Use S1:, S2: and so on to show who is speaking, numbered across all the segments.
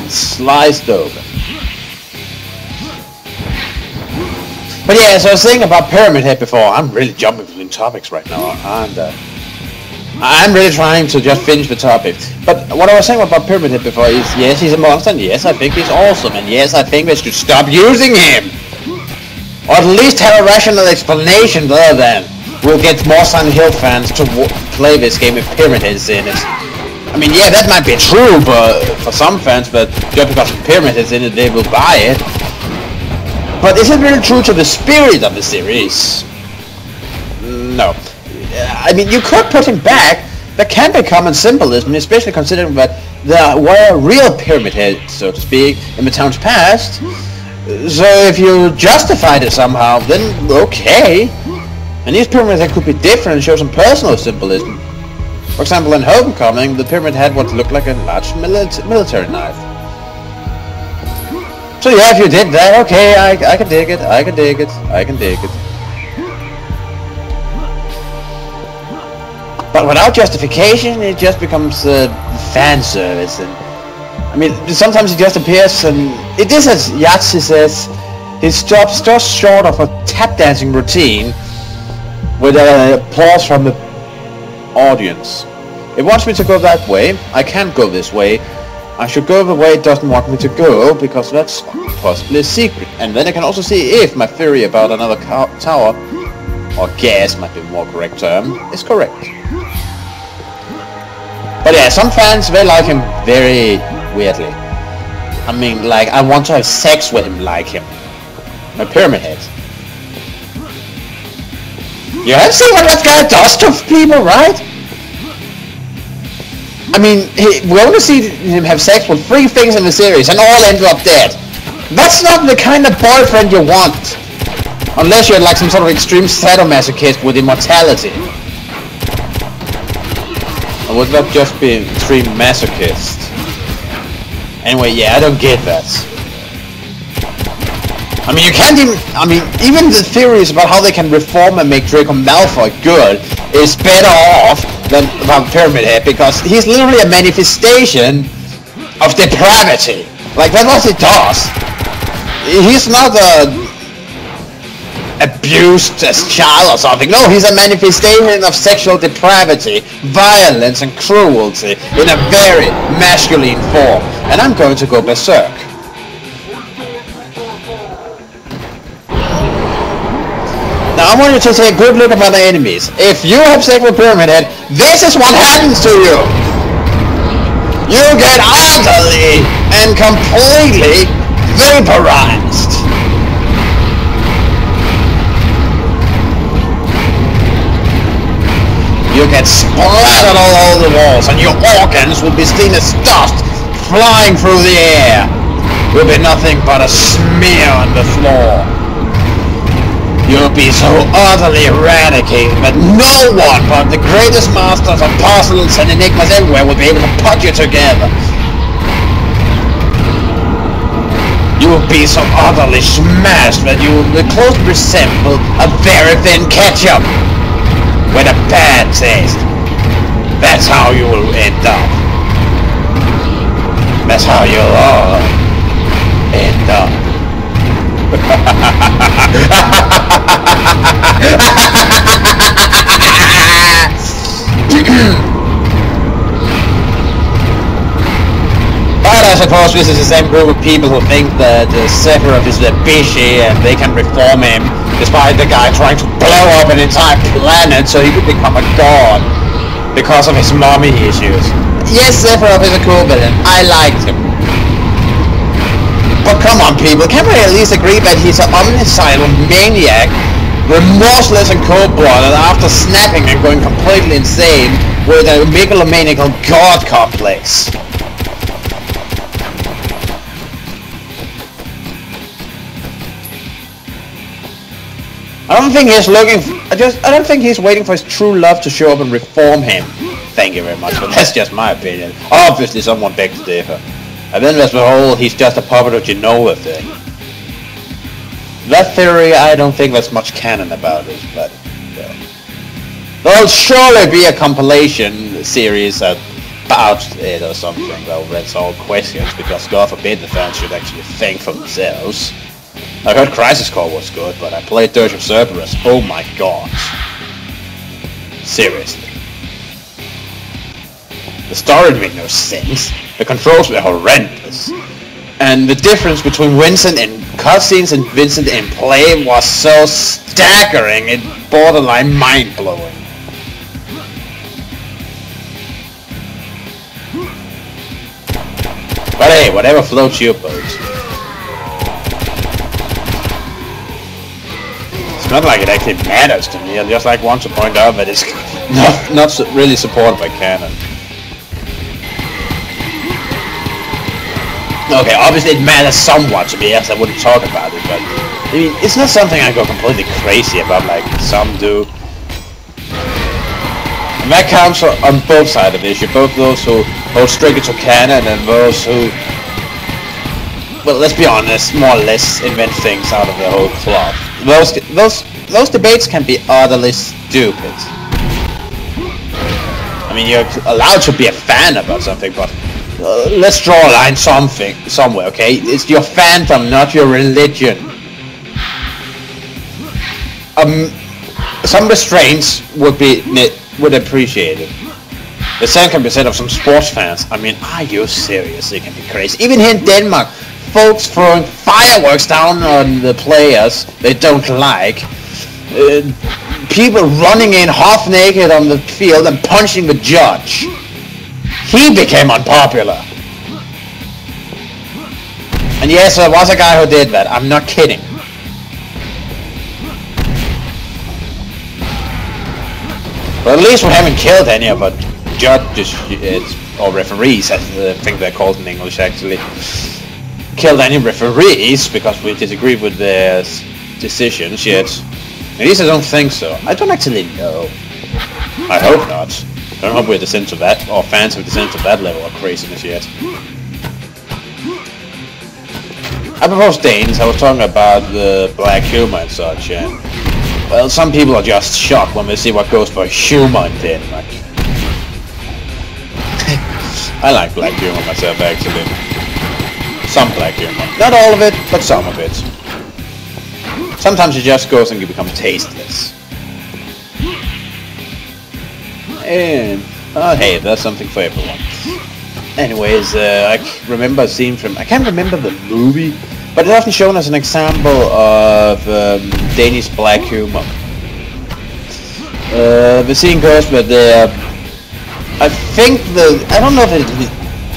S1: sliced open. But yeah, as I was saying about Pyramid Head before, I'm really jumping between topics right now, and I'm really trying to just finish the topic. But what I was saying about Pyramid Head before is, yes, he's a monster, and yes, I think he's awesome, and yes, I think they should stop using him! Or at least have a rational explanation other than we'll get more Silent Hill fans to play this game with Pyramid Heads in it. I mean, yeah, that might be true for some fans, but just because Pyramid Heads in it, they will buy it. But is it really true to the spirit of the series? No. I mean, you could put him back. There can be common symbolism, especially considering that there were real Pyramid Heads, so to speak, in the town's past. So if you justified it somehow, then okay. And these Pyramid Heads could be different and show some personal symbolism. For example, in Homecoming, the Pyramid Head would look like a large military knife. So yeah, if you did that, okay, I can dig it, I can dig it, I can dig it. But without justification, it just becomes fan service. And I mean, sometimes it just appears, and it is as Yahtzee says, it stops just short of a tap dancing routine with applause from the audience. It wants me to go that way, I can't go this way. I should go the way it doesn't want me to go, because that's possibly a secret. And then I can also see if my theory about another tower, or guess might be a more correct term, is correct. But yeah, some fans, they like him very weirdly. I mean, like, I want to have sex with him like him. My Pyramid Head. You have seen what that guy does to people, right? I mean, we only see him have sex with 3 things in the series, and all end up dead. That's not the kind of boyfriend you want. Unless you're like some sort of extreme sadomasochist with immortality. Or would that just be extreme masochist? Anyway, yeah, I don't get that. I mean, you can't even... I mean, even the theories about how they can reform and make Draco Malfoy good is better off than about Pyramid Head, because he's literally a manifestation of depravity. Like, that's what he does. He's not abused as child or something. No, he's a manifestation of sexual depravity, violence and cruelty in a very masculine form. And I'm going to go berserk. Now I want you to take a good look at my enemies. If you have sex with Pyramid Head, this is what happens to you! You get utterly and completely vaporized! You get splattered all over the walls, and your organs will be seen as dust flying through the air. Will be nothing but a smear on the floor. You'll be so utterly eradicated that no one but the greatest masters of puzzles and enigmas everywhere will be able to put you together. You will be so utterly smashed that you will closely resemble a very thin ketchup with a bad taste. That's how you will end up. That's how you'll all end up. But I suppose this is the same group of people who think that Sephiroth is a bishy and they can reform him, despite the guy trying to blow up an entire planet so he could become a god because of his mommy issues. Yes, Sephiroth is a cool villain. I liked him. But come on, people, can't we at least agree that he's an omnicidal maniac, remorseless and cold-blooded after snapping and going completely insane with a megalomaniacal god complex? I don't think he's I don't think he's waiting for his true love to show up and reform him. Thank you very much, but that's just my opinion. Obviously someone begs to differ. And then there's the whole he's just a puppet of Genoa thing. That theory, I don't think there's much canon about it, but there'll surely be a compilation series that about it or something. Well, that's all questions, because God forbid the fans should actually think for themselves. I heard Crisis Core was good, but I played Dirge of Cerberus. Oh my god. Seriously. The story made no sense. The controls were horrendous. And the difference between Vincent in cutscenes and Vincent in play was so staggering, it borderline mind-blowing. But hey, whatever floats your boat. It's not like it actually matters to me, I just want to point out that it's not really supported by canon. Okay, obviously it matters somewhat to me, else I wouldn't talk about it, but I mean, it's not something I go completely crazy about like some do. And that counts on both sides of the issue, both those who hold strictly to canon and those who, well, let's be honest, more or less invent things out of the whole cloth. Those debates can be utterly stupid. I mean, you're allowed to be a fan about something, but let's draw a line somewhere, okay? It's your fandom, not your religion. Some restraints would appreciate it. The same can be said of some sports fans. I mean, are you serious? It can be crazy. Even here in Denmark, folks throwing fireworks down on the players they don't like. People running in half naked on the field and punching the judge. He became unpopular. And yes, there was a guy who did that. I'm not kidding. But at least we haven't killed any of our judges or referees, I think they're called in English actually. Killed any referees because we disagree with their decisions yet. At least I don't think so. I don't actually know. I hope not. I don't hope we're descended to that, or fans have descended to that level of craziness yet. I propose Danes, I was talking about the black humor and such, and well, some people are just shocked when they see what goes for humor in Denmark. I like black humor myself actually. Some black humor. Not all of it, but some of it. Sometimes it just goes and you become tasteless. And hey, that's something for everyone. Anyways, I remember a scene from, I can't remember the movie, but it's often shown as an example of Danish black humor. The scene goes with I think I don't know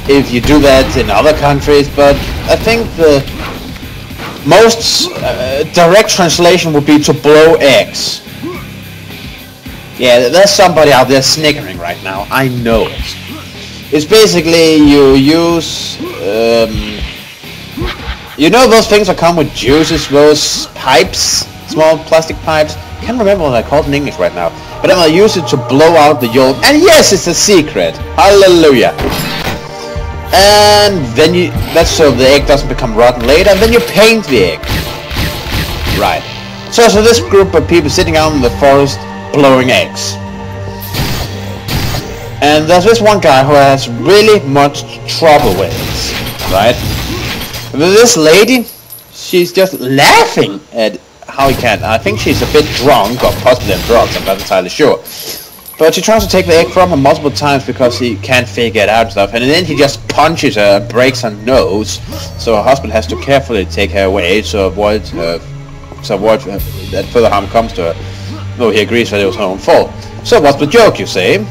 S1: if you do that in other countries, but I think the most direct translation would be to blow eggs. Yeah, there's somebody out there snickering right now. I know it. It's basically you use, you know those things that come with juices, those pipes, small plastic pipes? I can't remember what I called in English right now. But I'm gonna use it to blow out the yolk. And yes, it's a secret. Hallelujah. And then that's so the egg doesn't become rotten later. And then you paint the egg. Right. So this group of people sitting out in the forest blowing eggs. And there's this one guy who has really much trouble with it, right? This lady, she's just laughing at how he can. I think she's a bit drunk, or possibly on drugs, I'm not entirely sure. But she tries to take the egg from him multiple times because he can't figure it out and stuff. And then he just punches her and breaks her nose. So her husband has to carefully take her away to avoid that further harm comes to her. Though he agrees that it was her own fault. So what's the joke, you say?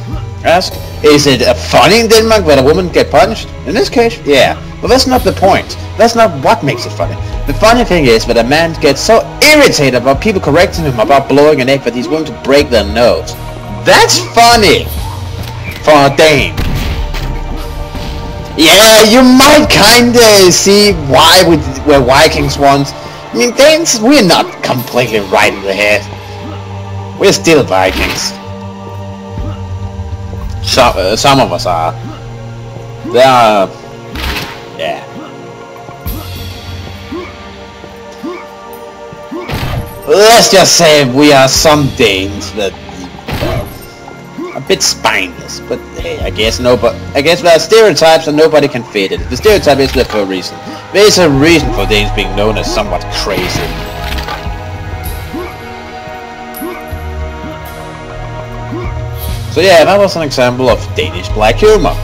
S1: Ask. Is it funny in Denmark that a woman get punched? In this case, yeah. But that's not the point. That's not what makes it funny. The funny thing is that a man gets so irritated about people correcting him about blowing an egg that he's willing to break their nose. That's funny! For a Dane. Yeah, you might kinda see why we're Vikings once. I mean, Danes, we're not completely right in the head. We're still Vikings. Some of us are. There are... yeah. Let's just say we are some Danes that... a bit spineless. But hey, I guess there are stereotypes and nobody can fit it. The stereotype is there for a reason. There is a reason for Danes being known as somewhat crazy. So yeah, that was an example of Danish black humor.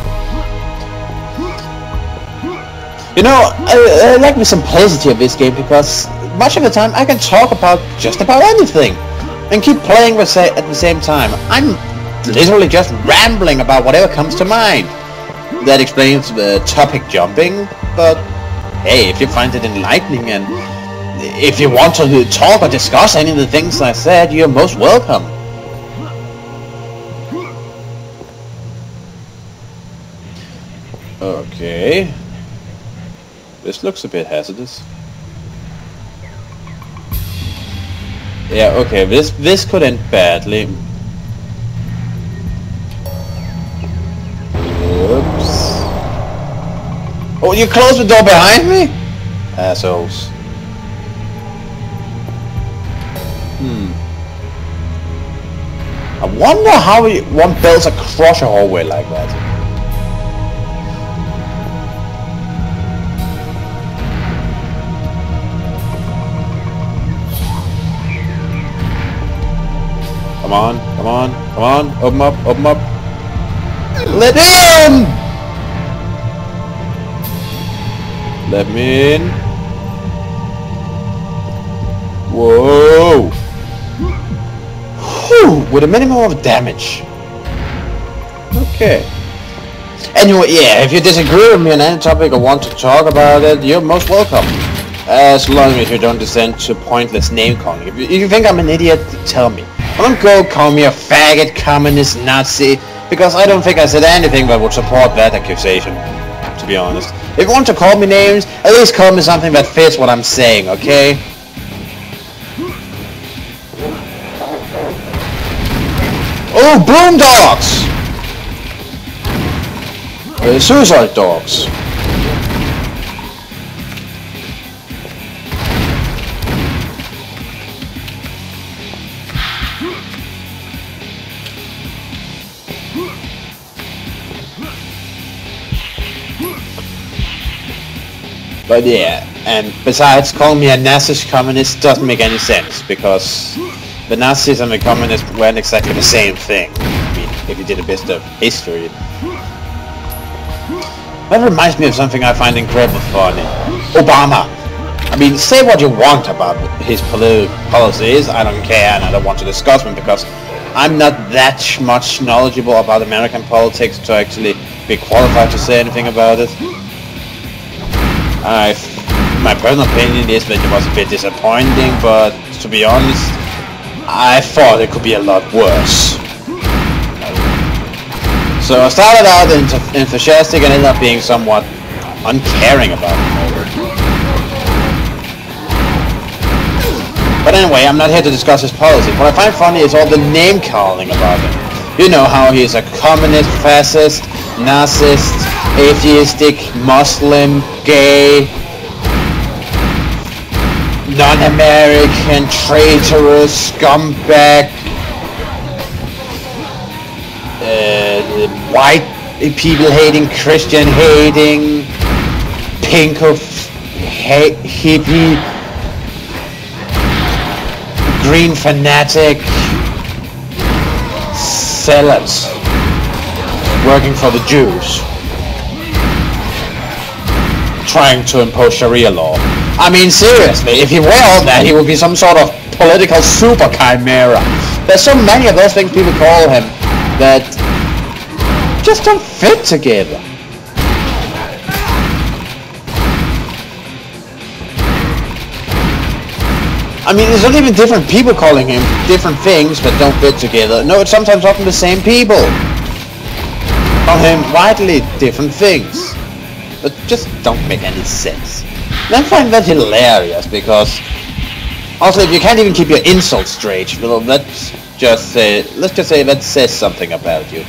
S1: You know, I like the simplicity of this game because much of the time I can talk about just about anything and keep playing at the same time. I'm literally just rambling about whatever comes to mind. That explains the topic jumping, but hey, if you find it enlightening and if you want to talk or discuss any of the things I said, you're most welcome. Okay. This looks a bit hazardous. Yeah, okay, this could end badly. Oops. Oh, you closed the door behind me? Assholes. I wonder how one builds across a hallway like that. Come on, come on, come on, open up, open up. Let in! Let me in. Whoa! Whew, with a minimum of damage. Okay. Anyway, yeah, if you disagree with me on any topic or want to talk about it, you're most welcome. As long as you don't descend to pointless name calling. If you think I'm an idiot, tell me. Don't go call me a faggot, communist, Nazi, because I don't think I said anything that would support that accusation, to be honest. If you want to call me names, at least call me something that fits what I'm saying, okay? Oh, broom dogs! Suicide dogs. But yeah, and besides, calling me a Nazi communist doesn't make any sense, because the Nazis and the communists weren't exactly the same thing. I mean, if you did a bit of history. That reminds me of something I find incredibly funny. Obama. I mean, say what you want about his policies, I don't care, and I don't want to discuss them, because I'm not that much knowledgeable about American politics to actually be qualified to say anything about it. My personal opinion is that it was a bit disappointing, but to be honest, I thought it could be a lot worse. So I started out enthusiastic and ended up being somewhat uncaring about it. But anyway, I'm not here to discuss his policy. What I find funny is all the name calling about him. You know how he's a communist, fascist, Nazist, atheistic, Muslim, gay, non-American, traitorous, scumbag, white people hating, Christian hating, pinko hippie, green fanatic, zealots working for the Jews, trying to impose Sharia law. I mean, seriously, if he were all that, he would be some sort of political super chimera. There's so many of those things people call him that just don't fit together. I mean, it's not even different people calling him different things that don't fit together. No, it's sometimes often the same people call him widely different things that just don't make any sense. And I find that hilarious, because also if you can't even keep your insults straight, well, let's just say that says something about you.